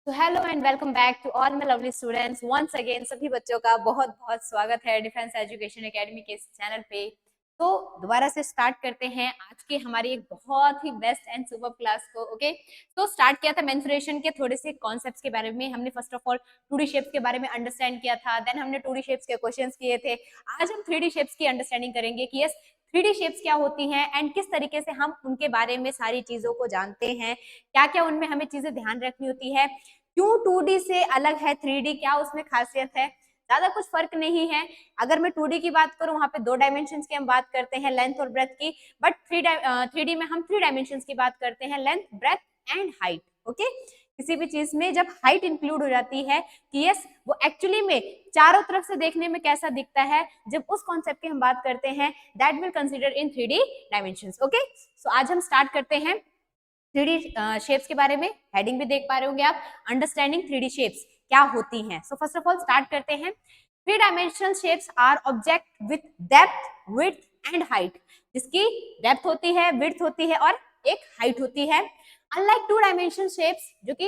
तो hello and welcome back to all my lovely students. Once again सभी बच्चों का बहुत बहुत स्वागत है डिफेंस एजुकेशन एकेडमी के इस चैनल पे। तो दोबारा से स्टार्ट करते हैं आज की हमारी एक बहुत ही बेस्ट एंड सुपर क्लास को। ओके, तो स्टार्ट किया था मेंस्ट्रुएशन के थोड़े से कॉन्सेप्ट्स के बारे में। हमने first of all 2D shapes के बारे में अंडरस्टैंड किया था, देन हमने 2D शेप्स के क्वेश्चंस किए थे। आज हम 3D शेप्स की अंडरस्टैंडिंग करेंगे कि यस 3D शेप्स क्या होती हैं एंड किस तरीके से हम उनके बारे में सारी चीजों को जानते हैं, क्या क्या उनमें हमें चीजें ध्यान रखनी होती है, क्यों 2D से अलग है 3D, क्या उसमें खासियत है। ज्यादा कुछ फर्क नहीं है। अगर मैं 2D की बात करूं वहां पे 2 डायमेंशंस की हम बात करते हैं, लेंथ और ब्रेथ की, बट 3D में हम 3 डायमेंशंस की बात करते हैं, length, breadth and height. Okay, किसी भी चीज में जब हाइट इंक्लूड हो जाती है कि यस वो एक्चुअली में चारों तरफ से देखने में कैसा दिखता है, जब उस कॉन्सेप्ट की हम बात करते हैं, that will consider in 3D dimensions. Okay, so आज हम स्टार्ट करते हैं 3D शेप्स के बारे में। हेडिंग भी देख पा रहे होंगे आप, अंडरस्टैंडिंग 3D शेप्स क्या होती हैं। So first of all start करते हैं। 3 dimensional shapes are object with depth, width and height, जिसकी डेप्थ होती है, विड्थ होती है और एक हाइट होती है। अनलाइक 2 डायमेंशनल शेप्स, जो कि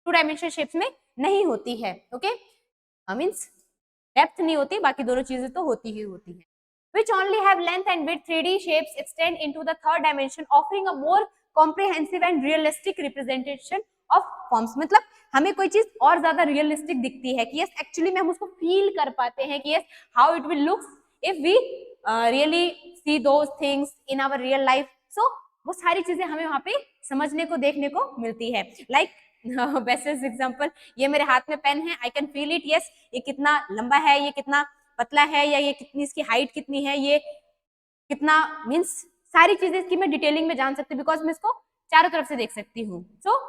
2 डायमेंशनल शेप्स में नहीं होती है। ओके, मींस डेप्थ नहीं होती, बाकी दोनों चीजें तो होती ही होती है। Which only have length and width, 3D shapes extend into the third dimension, offering a more comprehensive and realistic representation of forms। मतलब हमें कोई चीज और ज्यादा रियलिस्टिक दिखती है कि यस एक्चुअली में हम उसको फील कर पाते हैं कि yes how it will look if we really see those things in our real life. So वो सारी चीजें हमें वहां पे समझने को देखने को मिलती है। लाइक बेस्ट एग्जांपल, ये मेरे हाथ में पेन है, I can feel it, yes ये कितना लंबा है, ये कितना पतला है, या ये कितनी इसकी हाइट कितनी है, ये कितना, मीन्स सारी चीजें इसकी मैं डिटेलिंग में जान सकती हूँ बिकॉज मैं इसको चारों तरफ से देख सकती हूँ। सो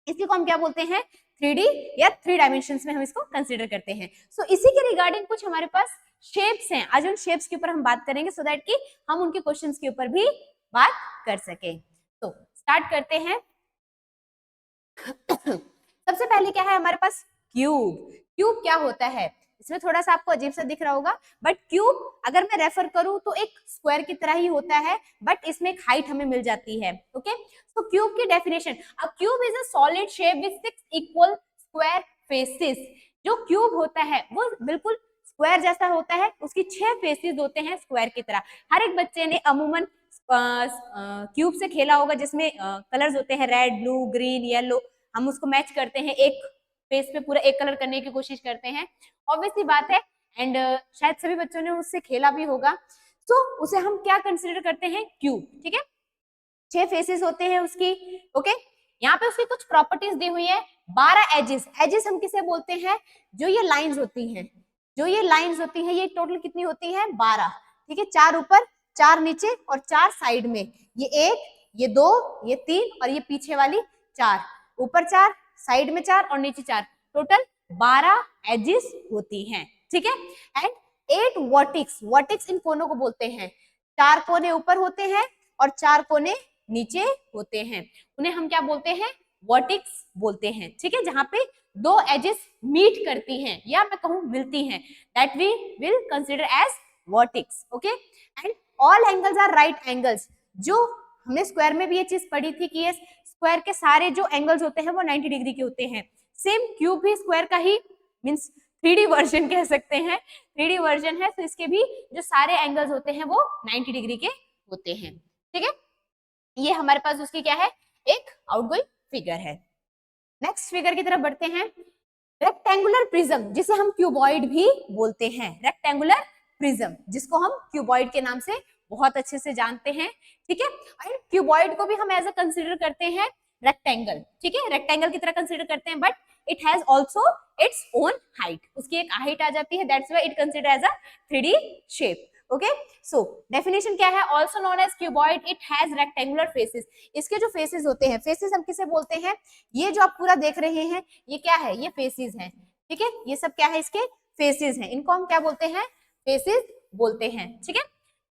इसी को हम क्या बोलते हैं, 3D या 3 डायमेंशंस में हम इसको कंसीडर करते हैं। सो इसी के रिगार्डिंग कुछ हमारे पास शेप्स हैं। आज उन शेप्स के ऊपर हम बात करेंगे सो दैट कि हम उनके क्वेश्चंस के ऊपर भी बात कर सके। तो स्टार्ट करते हैं। सबसे पहले क्या है हमारे पास, क्यूब। क्यूब क्या होता है, इसमें थोड़ा सा आपको अजीब सा दिख रहा होगा, बट क्यूब अगर मैं रेफर करूं तो एक स्क्वायर की तरह ही होता है, बट इसमें एक हाइट हमें मिल जाती है। ओके, तो क्यूब की definition, a cube is a solid shape with 6 equal square faces. जो क्यूब होता है वो बिल्कुल स्क्वायर जैसा होता है, उसकी 6 फेसेस होते हैं स्क्वायर की तरह। हर एक बच्चे ने अमूमन क्यूब से खेला होगा, जिसमें कलर्स होते हैं रेड, ब्लू, ग्रीन, येलो, हम उसको मैच करते हैं, एक फेस पे पूरा एक कलर करने की कोशिश करते हैं, ऑब्वियसली बात है। एंड शायद सभी बच्चों ने उससे खेला भी होगा। तो उसे हम क्या कंसिडर करते हैं, क्यूब। ठीक है, 6 फेसेस होते हैं उसकी। ओके, यहाँ पे उसकी कुछ प्रॉपर्टीज दी हुई है। 12 एजेस, एजेस हम किसे बोलते हैं, जो ये लाइंस होती हैं, जो ये लाइंस होती हैं, ये टोटल कितनी होती है, 12। ठीक है, 4 ऊपर, 4 नीचे और 4 साइड में, ये 1, ये 2, ये 3 और ये पीछे वाली 4, ऊपर 4, साइड में 4 और नीचे 4, टोटल 12 एजेस होती हैं। ठीक है, एंड 8 वर्टिक्स, वर्टिक्स इन कोनों को बोलते हैं। 4 कोने ऊपर होते हैं और 4 कोने नीचे होते हैं, उन्हें हम क्या बोलते हैं, वर्टिक्स बोलते हैं। ठीक है, जहां पे 2 एजेस मीट करती हैं या मैं कहूं मिलती हैं, that we will consider as vertex. Okay, and all angles are right angles. जो हमने स्क्वायर में भी ये चीज पढ़ी थी कि ये स्क्वायर के सारे जो एंगल्स होते हैं वो 90 डिग्री के होते हैं। सेम क्यूब भी स्क्वायर का ही मींस 3D वर्जन कह सकते हैं, 3D वर्जन है, तो इसके भी जो सारे एंगल्स होते हैं वो 90 डिग्री के होते हैं। ठीक है, ये हमारे पास उसकी क्या है, एक आउटगोइंग फिगर है। नेक्स्ट फिगर की तरफ बढ़ते हैं। रेक्टेंगुलर प्रिज्म, जिसे हम क्यूबॉइड भी बोलते हैं, रेक्टेंगुलर प्रिज्म जिसको हम क्यूबॉइड के नाम से बहुत अच्छे से जानते हैं। ठीक है, और क्यूबॉइड को भी हम एज अ कंसीडर करते हैं रेक्टेंगल। ठीक है, रेक्टेंगल की तरह कंसीडर करते हैं, but it has also its own height, उसकी एक हाइट आ जाती है, that's why it consider as a 3D shape. Okay, so definition क्या है, also known as cuboid, it has rectangular faces. इसके जो फेसेस होते हैं, फेसेस हम किसे बोलते हैं, ये जो आप पूरा देख रहे हैं ये क्या है, ये फेसेस हैं। ठीक है, ये सब क्या है, इसके फेसेस हैं, इनको हम क्या बोलते हैं, फेसेस बोलते हैं। ठीक है,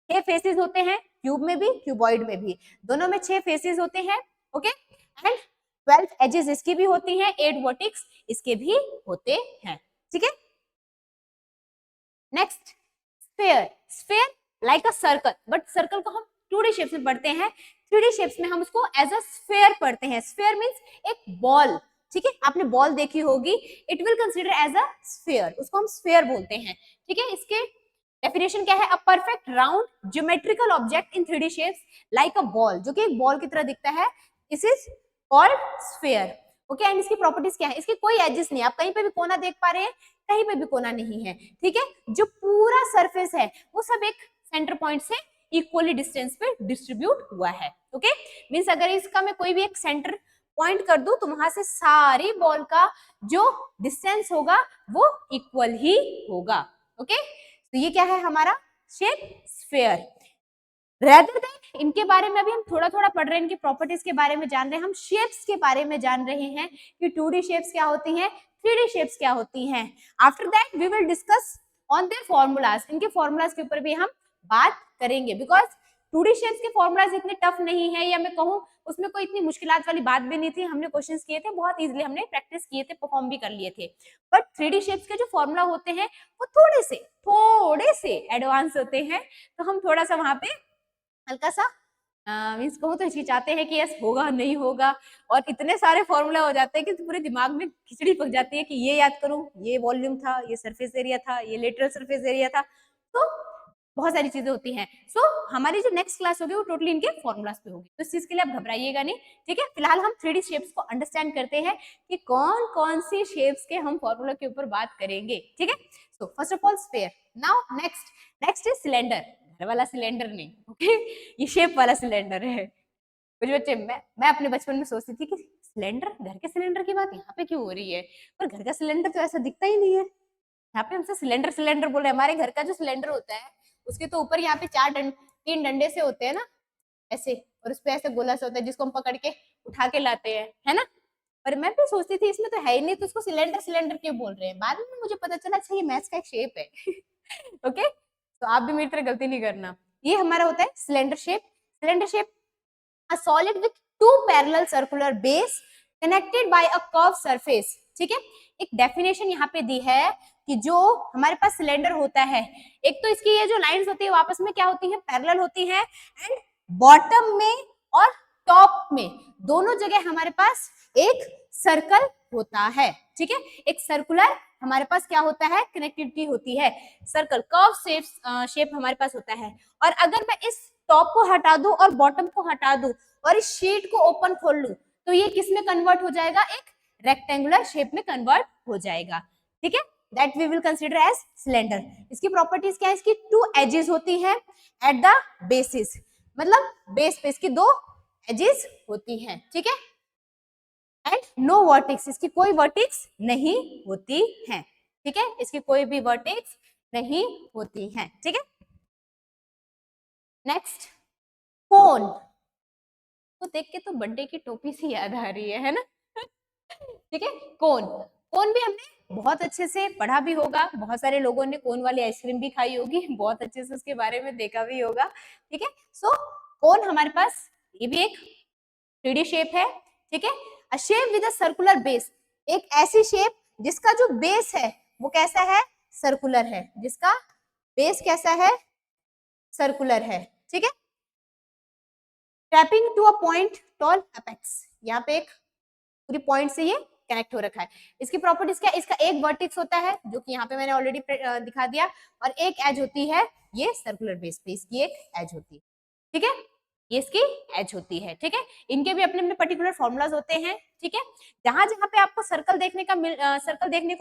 6 फेसेस होते हैं, क्यूब में भी क्यूबॉइड में भी, दोनों में 6 फेसेस होते हैं। ओके, एंड 12 एजेस इसकी भी होती हैं, 8 वर्टिक्स इसके भी होते हैं। ठीक है, next sphere. Sphere like a circle, but circle को हम 2D शेप्स में पढ़ते हैं, 3D शेप्स में हम उसको एज अ स्फीयर पढ़ते हैं। स्फीयर मींस एक बॉल। ठीक है, आपने बॉल देखी होगी, it will consider as a sphere, उसको हम स्फीयर बोलते हैं। ठीक है, इसके डेफिनेशन क्या है, a perfect round geometrical object in 3D shapes like a ball, जो कि एक बॉल की तरह दिखता है, this is called sphere. Okay, and इसकी प्रॉपर्टीज क्या है, इसकी कोई एजेस नहीं, आप कहीं पे भी कोना देख पा रहे हैं, कहीं पे भी कोना नहीं है। ठीक है, जो पूरा सरफेस है वो सब एक सेंटर पॉइंट से इक्वली डिस्टेंस पे डिस्ट्रीब्यूट हुआ है। ओके, मींस अगर इसका मैं कोई भी एक सेंटर पॉइंट कर दूं तो वहां से सारी बॉल का जो डिस्टेंस होगा वो इक्वल ही होगा। ओके, तो ये क्या है हमारा शेप स्फीयर। रेदर देन इनके बारे में अभी हम थोड़ा थोड़ा पढ़ रहे हैं, इनकी प्रॉपर्टीज के बारे में जान रहे हैं, हम शेप्स के बारे में जान रहे हैं कि 2D शेप्स क्या होती हैं, 3D शेप्स क्या होती हैं। After that we will discuss on their formulas, इनके फॉर्मूलाज के ऊपर भी हम बात करेंगे, बिकॉज 2D शेप्स के फॉर्मूलाज इतने टफ नहीं है, या मैं कहूँ उसमें कोई इतनी मुश्किलात वाली बात भी नहीं थी, हमने क्वेश्चंस किए थे बहुत इजीली, हमने प्रैक्टिस किए थे, परफॉर्म भी कर लिए थे। बट 3D शेप्स के जो फॉर्मूला होते हैं वो थोड़े से एडवांस होते हैं, तो हम थोड़ा सा वहां पे हल्का सा मीन्स कहूँ तो हिचकिचाते हैं कि यस होगा नहीं होगा, और इतने सारे फॉर्मूला हो जाते हैं कि पूरे दिमाग में खिचड़ी पक जाती है कि ये याद करूं, ये वॉल्यूम था, ये सरफेस एरिया था, ये लेटरल सरफेस एरिया था, तो बहुत सारी चीजें होती हैं। सो हमारी जो नेक्स्ट क्लास होगी वो टोटली इनके फॉर्मूलाज पे होगी, तो इस चीज के लिए आप घबराइएगा नहीं। ठीक है, फिलहाल हम 3D शेप्स को अंडरस्टैंड करते हैं कि कौन कौन सी शेप्स के हम फॉर्मूला के ऊपर बात करेंगे। ठीक है, सो first of all sphere, now next is cylinder, घर वाला सिलेंडर नहीं, ओके, ये शेप वाला सिलेंडर है। कुछ बच्चे, मैं अपने बचपन में सोचती थी कि सिलेंडर, घर के सिलेंडर की बात यहाँ पे क्यों हो रही है, पर घर का सिलेंडर तो ऐसा दिखता ही नहीं है, यहाँ पे हमसे सिलेंडर सिलेंडर बोल रहे हैं। हमारे घर का जो सिलेंडर होता है उसके तो ऊपर यहाँ पे 3 डंडे से होते हैं ना ऐसे, और उस पे ऐसे गोला से होता है जिसको हम पकड़ के उठा के लाते हैं, है ना। पर मैं भी सोचती थी इसमें तो है ही नहीं, तो उसको सिलेंडर सिलेंडर क्यों बोल रहे हैं, बाद में मुझे पता चला अच्छा ये मैथ्स का एक शेप है। ओके, तो आप भी मेरी तरह गलती नहीं करना। ये हमारा होता है cylinder shape. Cylinder shape, a solid with two parallel circular base connected by a curved surface। ठीक है, एक डेफिनेशन यहाँ पे दी है कि जो हमारे पास सिलेंडर होता है, एक तो इसकी ये जो लाइंस होती है वो आपस में क्या होती है, पैरेलल होती है, एंड बॉटम में और टॉप में दोनों जगह हमारे पास एक सर्कल होता है। ठीक है, एक सर्कुलर हमारे पास क्या होता है, कनेक्टिविटी होती है, सर्कल कर्व शेप हमारे पास होता है। और अगर मैं इस टॉप को हटा दूं और बॉटम को हटा दूं और इस शीट को ओपन खोल लूं तो ये किस में कन्वर्ट हो जाएगा, एक रेक्टेंगुलर शेप में कन्वर्ट हो जाएगा। ठीक है, that we will consider as cylinder. इसकी प्रॉपर्टीज क्या है, इसकी 2 एजेस होती हैं एट द बेसिस, मतलब बेस पे इसकी 2 एजेस होती हैं। ठीक है, एंड नो वर्टेक्स, इसकी कोई वर्टेक्स नहीं होती है। ठीक है, इसकी कोई भी वर्टेक्स नहीं होती है। ठीक है, नेक्स्ट कोन, तो देख के तो बर्थडे की टोपी सी याद आ रही है ना। ठीक है, कोन, कोन भी हमने बहुत अच्छे से पढ़ा भी होगा, बहुत सारे लोगों ने कोन वाली आइसक्रीम भी खाई होगी, बहुत अच्छे से उसके बारे में देखा भी होगा। ठीक है, सो कोन हमारे पास ये भी एक 3D शेप है। ठीक है, अ shape with a circular base, एक ऐसी शेप जिसका जो बेस है वो कैसा है, सर्कुलर है, जिसका बेस कैसा है, सर्कुलर है। ठीक है, tapping to a point tall apex, यहाँ पे एक पूरी पॉइंट से ये कनेक्ट हो रखा है। इसकी प्रॉपर्टीज क्या, इसका एक वर्टेक्स होता है जो कि यहाँ पे मैंने ऑलरेडी दिखा दिया, और एक एज होती है ये सर्कुलर बेस पे, इसकी एक एज होती है। ठीक है, ये इसकी एज होती है। ठीक है, इनके भी अपने अपने पर्टिकुलर फॉर्मूलाज होते हैं। ठीक है, जहां जहां पे आपको सर्कल देखने को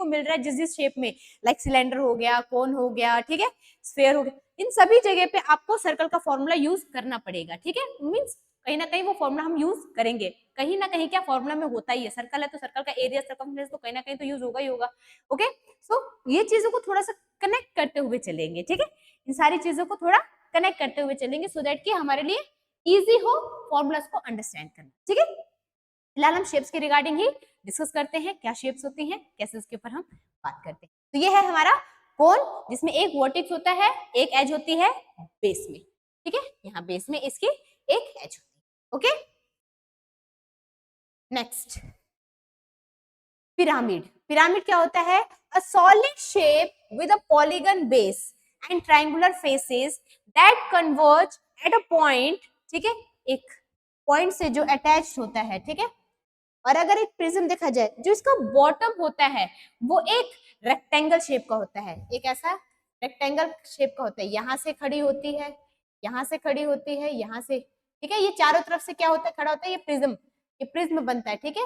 मिल रहा है जिस जिस शेप में, लाइक सिलेंडर हो गया, कोन हो गया, ठीक है, स्फीयर हो गया, इन सभी जगह पे आपको सर्कल का फॉर्मूला यूज करना पड़ेगा। ठीक है, मीन्स कहीं ना कहीं वो फॉर्मूला हम यूज करेंगे, कहीं ना कहीं क्या फॉर्मूला में होता ही है, सर्कल है तो सर्कल का एरिया सर्कमफ्रेंस तो कहीं ना कहीं तो यूज होगा ही होगा। ओके, सो ये चीजों को थोड़ा सा कनेक्ट करते हुए चलेंगे। ठीक है, इन सारी चीजों को थोड़ा कनेक्ट करते हुए चलेंगे सो दैट कि हमारे लिए इजी हो फॉर्मूलाज को अंडरस्टैंड करना। ठीक है, फिलहाल हम शेप्स के रिगार्डिंग ही डिस्कस करते हैं, क्या शेप्स होती हैं, कैसे उसके ऊपर हम बात करते हैं। तो ये है हमारा कोन, जिसमें एक वर्टेक्स होता है, एक एज होती है बेस में। ठीक है, यहाँ बेस में इसकी एक एज होती है। Okay, next pyramid. पिरामिड क्या होता है, a solid shape with a polygon base and triangular faces that converge at a point. ठीक है, एक पॉइंट से जो अटैच्ड होता है। ठीक है, और अगर एक प्रिज्म देखा जाए, जो इसका बॉटम होता है वो एक रेक्टेंगल शेप का होता है, एक ऐसा रेक्टेंगल शेप का होता है, यहाँ से खड़ी होती है, यहाँ से खड़ी होती है, यहाँ से, ठीक है, ये चारों तरफ से क्या होता है, खड़ा होता है, ये प्रिज्म बनता है, ठीक है,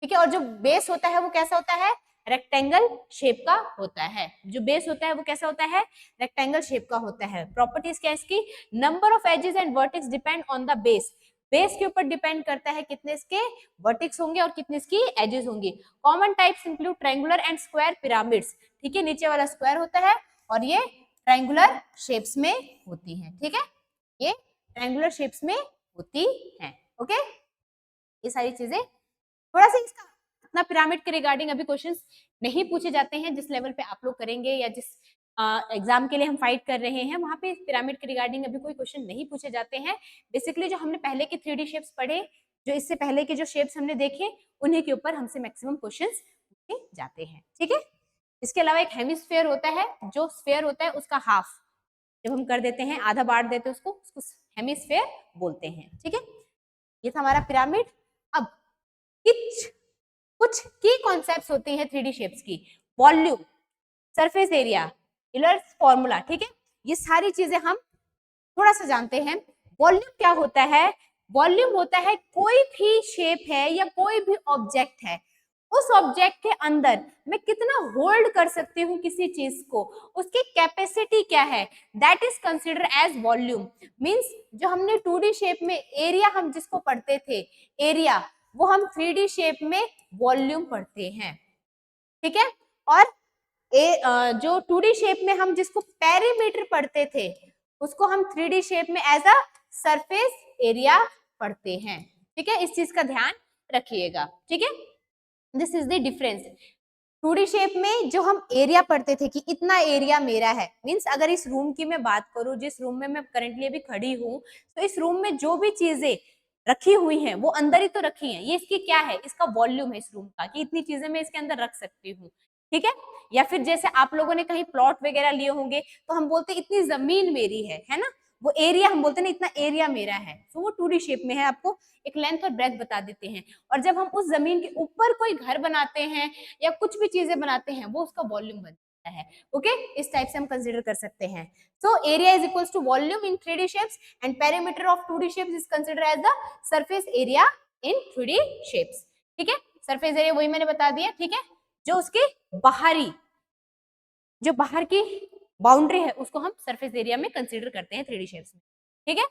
ठीक है। और जो बेस होता है वो कैसा होता है, रेक्टेंगल शेप का होता है, जो बेस होता है वो कैसा होता है, रेक्टेंगल शेप का होता है। प्रॉपर्टीज क्या है इसकी, number of edges and vertex depend on the base, base के ऊपर डिपेंड करता है कितने इसके वर्टेक्स होंगे और कितने इसकी एजेस होंगी। Common types include triangular and square pyramids, ठीक है, नीचे वाला स्क्वायर होता है और ये ट्रायंगुलर शेप्स में होती है, ठीक है, ये ट्रायंगुलर शेप्स में होती है, ओके। ये सारी चीजें, थोड़ा सा इसका अपना पिरामिड के रिगार्डिंग अभी क्वेश्चंस नहीं पूछे जाते हैं, जिस लेवल पे आप लोग करेंगे या जिस एग्जाम के लिए हम फाइट कर रहे हैं वहां पे पिरामिड के रिगार्डिंग अभी कोई क्वेश्चन नहीं पूछे जाते हैं। बेसिकली जो हमने पहले के 3D शेप्स पढ़े, जो इससे पहले के जो शेप्स हमने देखे, उन्हीं के ऊपर हमसे मैक्सिमम क्वेश्चंस पूछे जाते हैं, ठीक है। इसके अलावा एक हेमिस्फेयर होता है, जो स्फेयर होता है उसका हाफ जब हम कर देते हैं, आधा बांट देते हैं उसको हेमिस्फेयर बोलते हैं, ठीक है। ये था हमारा पिरामिड। अब कुछ की कॉन्सेप्ट्स होती हैं 3D शेप्स की, volume, surface area, Euler's formula, ठीक है, ये सारी चीजें हम थोड़ा सा जानते हैं। वॉल्यूम क्या होता है, वॉल्यूम होता है कोई भी शेप है या कोई भी ऑब्जेक्ट है, उस ऑब्जेक्ट के अंदर मैं कितना होल्ड कर सकती हूँ किसी चीज को, उसकी कैपेसिटी क्या है, that is consider as volume. Means जो हमने 2D शेप में एरिया हम जिसको पढ़ते थे, एरिया, वो हम 3D शेप में वॉल्यूम पढ़ते हैं, ठीक है। और जो 2D शेप में हम जिसको पेरीमीटर पढ़ते थे, उसको हम 3D शेप में एज अ सरफेस एरिया पढ़ते हैं, ठीक है, इस चीज का ध्यान रखिएगा, ठीक है। This is the difference. 2D shape में जो हम एरिया पढ़ते थे कि इतना एरिया मेरा है, मींस अगर इस रूम की मैं बात करूं, जिस रूम में मैं करंटली अभी खड़ी हूं, तो इस रूम में जो भी चीजें रखी हुई हैं वो अंदर ही तो रखी हैं, ये इसकी क्या है, इसका वॉल्यूम है इस रूम का, कि इतनी चीजें मैं इसके अंदर रख सकती हूँ, ठीक है। या फिर जैसे आप लोगों ने कहीं प्लॉट वगैरह लिए होंगे तो हम बोलते इतनी जमीन मेरी है ना, वो एरिया हम बोलते ना इतना एरिया मेरा है, तो वो 2D शेप में है, आपको एक लेंथ और ब्रेथ बता देते हैं। और जब हम उस जमीन के ऊपर कोई घर बनाते हैं या कुछ भी चीजें बनाते हैं, वो उसका वॉल्यूम बनता है, ओके, इस टाइप से हम कंसिडर कर सकते हैं। So area is equals to volume in 3D shapes and perimeter of 2D shapes is consider as the surface area in 3D shapes, ठीक है। सरफेस एरिया वही मैंने बता दिया, ठीक है, जो उसके बाहरी, जो बाहर की बाउंड्री है उसको हम सरफेस एरिया में कंसीडर करते हैं 3D शेप्स में, ठीक है।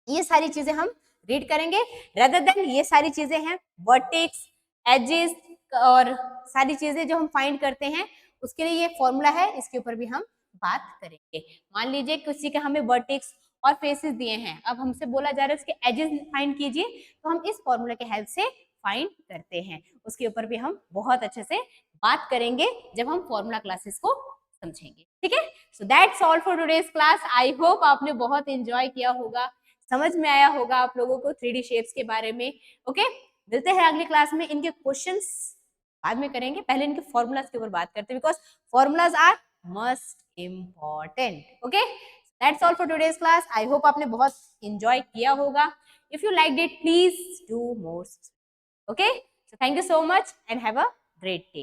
ये सारी चीजें हम रीड करेंगे, रदर देन ये सारी चीजें हैं वर्टेक्स, एजेस और सारी चीजें जो हम फाइंड करते हैं, उसके लिए ये फॉर्मूला है, इसके ऊपर भी हम बात करेंगे। मान लीजिए किसी का हमें वर्टेक्स और फेसेस दिए हैं, अब हमसे बोला जा रहा है उसके एजेस फाइंड कीजिए, तो हम इस फॉर्मूला के हेल्प से फाइंड करते हैं, उसके ऊपर भी हम बहुत अच्छे से बात करेंगे जब हम फॉर्मूला क्लासेस को समझेंगे, ठीक है। So that's all for today's class. I hope आपने बहुत एंजॉय किया होगा, समझ में आया होगा आप लोगों को 3D शेप्स के बारे में, ओके। मिलते हैं अगली क्लास में, इनके क्वेश्चंस बाद में करेंगे, पहले इनके फॉर्मूलाज के ऊपर बात करते हैं, because formulas are must important, okay. That's all for today's class. I hope आपने बहुत एंजॉय किया होगा। If you like it please do more, okay, so thank you so much and have a great day.